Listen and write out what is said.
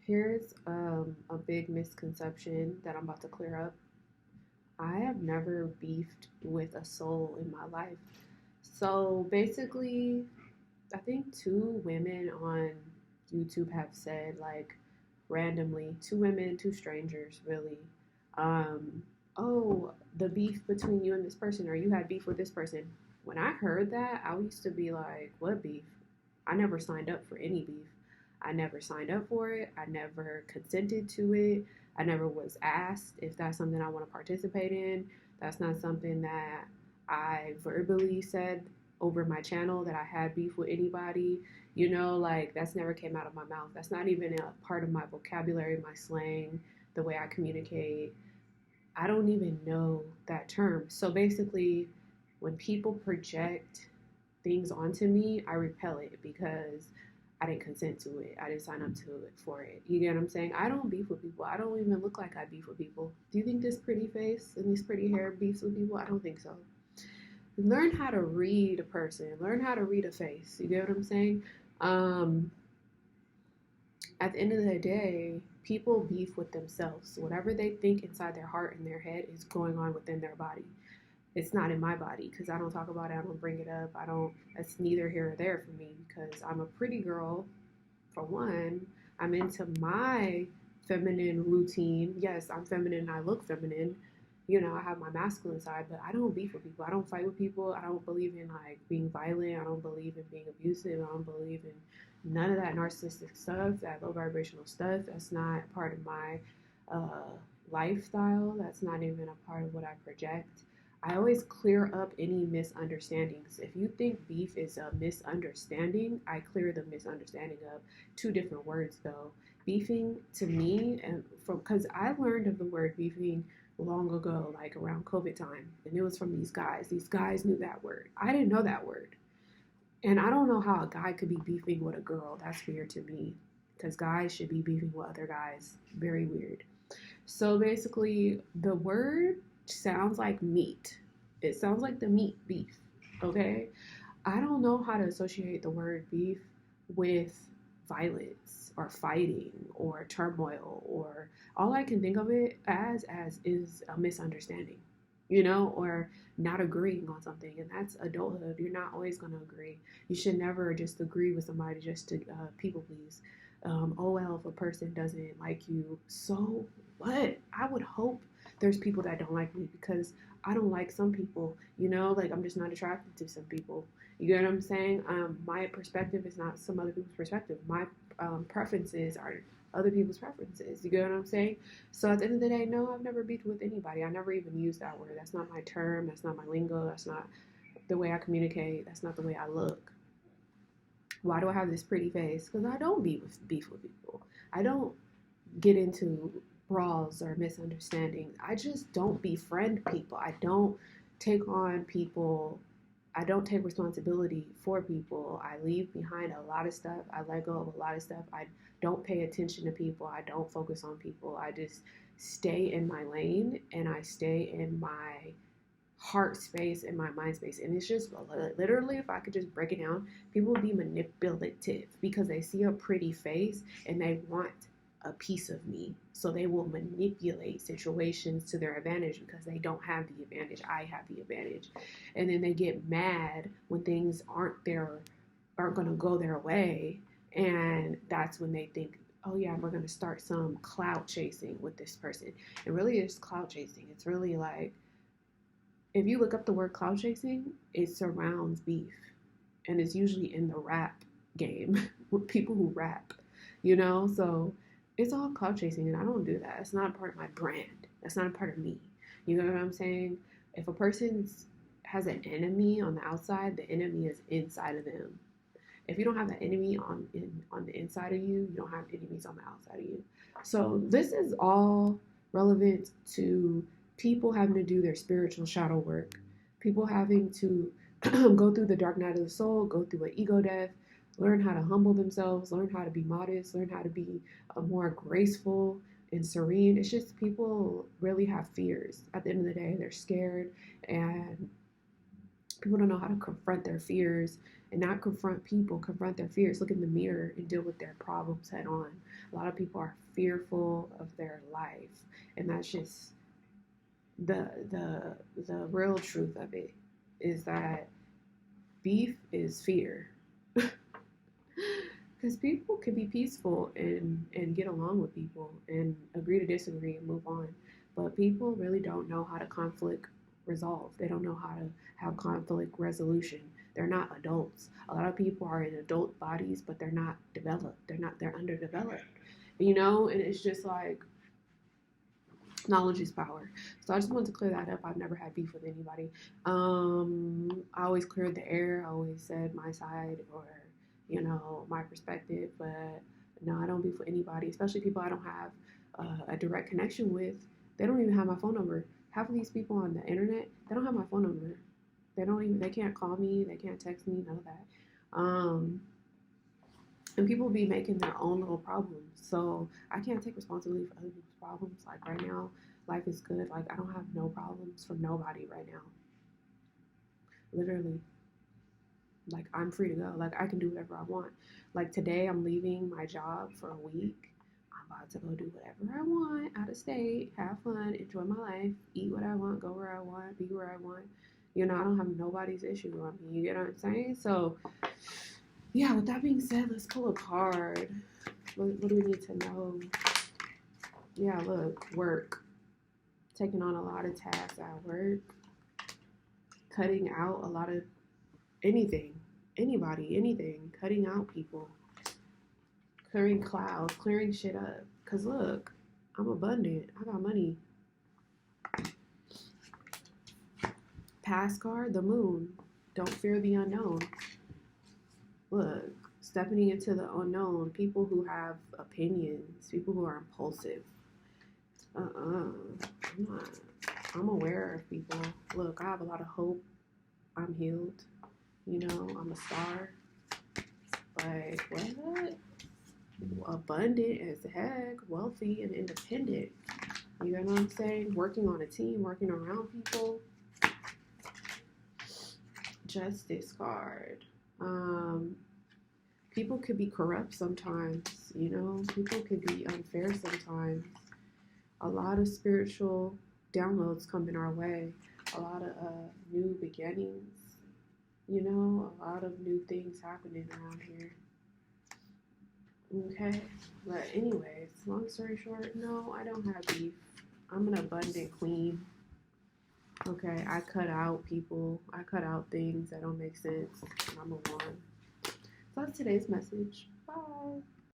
Here's a big misconception that I'm about to clear up. I have never beefed with a soul in my life. So basically, I think two women on YouTube have said, like, randomly, two women, two strangers, really, um, oh, the beef between you and this person, or you had beef with this person. When I heard that, I used to be like, what beef? I never signed up for any beef. I never signed up for it. I never consented to it. I never was asked if that's something I want to participate in. That's not something that I verbally said over my channel that I had beef with anybody. Like that's never came out of my mouth. That's not even a part of my vocabulary, my slang, the way I communicate. I don't even know that term. So basically, when people project things onto me, I repel it because I didn't consent to it. I didn't sign up to it for it. You get what I'm saying? I don't beef with people. I don't even look like I beef with people. Do you think this pretty face and this pretty hair beefs with people? I don't think so. Learn how to read a person. Learn how to read a face. You get what I'm saying? Um, at the end of the day, people beef with themselves. Whatever they think inside their heart and their head is going on within their body. It's not in my body because I don't talk about it. I don't bring it up. I don't. That's neither here or there for me because I'm a pretty girl. For one, I'm into my feminine routine. Yes, I'm feminine. I look feminine. I have my masculine side, but I don't beef with people. I don't fight with people. I don't believe in like being violent. I don't believe in being abusive. I don't believe in none of that narcissistic stuff, that low vibrational stuff. That's not part of my uh, lifestyle. That's not even a part of what I project. I always clear up any misunderstandings. If you think beef is a misunderstanding, I clear the misunderstanding up. Two different words though. Beefing to me, and from because I learned of the word beefing long ago, like around COVID time, and it was from these guys. These guys knew that word. I didn't know that word, and I don't know how a guy could be beefing with a girl. That's weird to me, because guys should be beefing with other guys. Very weird. So basically, the word sounds like meat. It sounds like the meat beef. Okay, I don't know how to associate the word beef with violence or fighting or turmoil, or all I can think of it as is a misunderstanding, or not agreeing on something, and that's adulthood. You're not always going to agree. You should never just agree with somebody just to people please. Oh well, if a person doesn't like you, so what? I would hope there's people that don't like me because I don't like some people, like I'm just not attracted to some people. You get what I'm saying? My perspective is not some other people's perspective. My preferences are other people's preferences. You get what I'm saying? So at the end of the day, no, I've never beefed with anybody. I never even used that word. That's not my term. That's not my lingo. That's not the way I communicate. That's not the way I look. Why do I have this pretty face? Because I don't beef with people. I don't get into brawls or misunderstandings. I just don't befriend people. I don't take on people. I don't take responsibility for people. I leave behind a lot of stuff. I let go of a lot of stuff. I don't pay attention to people. I don't focus on people. I just stay in my lane and I stay in my heart space and my mind space. And it's just literally, if I could just break it down, people will be manipulative because they see a pretty face and they want a piece of me. So they will manipulate situations to their advantage because they don't have the advantage. I have the advantage. And then they get mad when things aren't going to go their way. And that's when they think, oh yeah, we're going to start some clout chasing with this person. And really, it's clout chasing. It's really like, if you look up the word cloud chasing, it surrounds beef. And it's usually in the rap game with people who rap. So it's all cloud chasing, and I don't do that. It's not a part of my brand. That's not a part of me. You know what I'm saying? If a person has an enemy on the outside, the enemy is inside of them. If you don't have an enemy on the inside of you, you don't have enemies on the outside of you. So this is all relevant to people having to do their spiritual shadow work, people having to go through the dark night of the soul, go through an ego death, learn how to humble themselves, learn how to be modest, learn how to be more graceful and serene. It's just people really have fears. At the end of the day, they're scared, and people don't know how to confront their fears and not confront people, confront their fears, look in the mirror and deal with their problems head on. A lot of people are fearful of their life, and that's just the real truth of it is that beef is fear. Because people can be peaceful and get along with people and agree to disagree and move on. But people really don't know how to conflict resolve. They don't know how to have conflict resolution. They're not adults. A lot of people are in adult bodies, but they're not developed. They're underdeveloped. And it's just like knowledge is power. So I just wanted to clear that up. I've never had beef with anybody. I always cleared the air. I always said my side or my perspective. But no, I don't beef with anybody, especially people I don't have a direct connection with. They don't even have my phone number. Half of these people on the internet, they don't have my phone number. They can't call me. They can't text me. None of that. And people be making their own little problems. So I can't take responsibility for other people's problems. Like right now, life is good. Like I don't have no problems from nobody right now. Literally. Like I'm free to go. Like I can do whatever I want. Like today I'm leaving my job for a week. I'm about to go do whatever I want out of state, have fun, enjoy my life, eat what I want, go where I want, be where I want. I don't have nobody's issue on me. You get what I'm saying? So yeah, with that being said, let's pull a card. What do we need to know? Yeah, look, work. Taking on a lot of tasks at work. Cutting out a lot of anything. Anybody, anything. Cutting out people. Clearing clouds. Clearing shit up. Because look, I'm abundant. I got money. Past card, the moon. Don't fear the unknown. Look, stepping into the unknown. People who have opinions. People who are impulsive. I'm aware of people. Look, I have a lot of hope. I'm healed. I'm a star. But what? Abundant as heck, wealthy and independent. You know what I'm saying? Working on a team, working around people. Justice card. People could be corrupt sometimes. People could be unfair sometimes. A lot of spiritual downloads coming our way. A lot of new beginnings. A lot of new things happening around here. Okay, but anyways, long story short, no, I don't have beef. I'm an abundant queen. Okay, I cut out people. I cut out things that don't make sense. I'm a one. So that's today's message. Bye.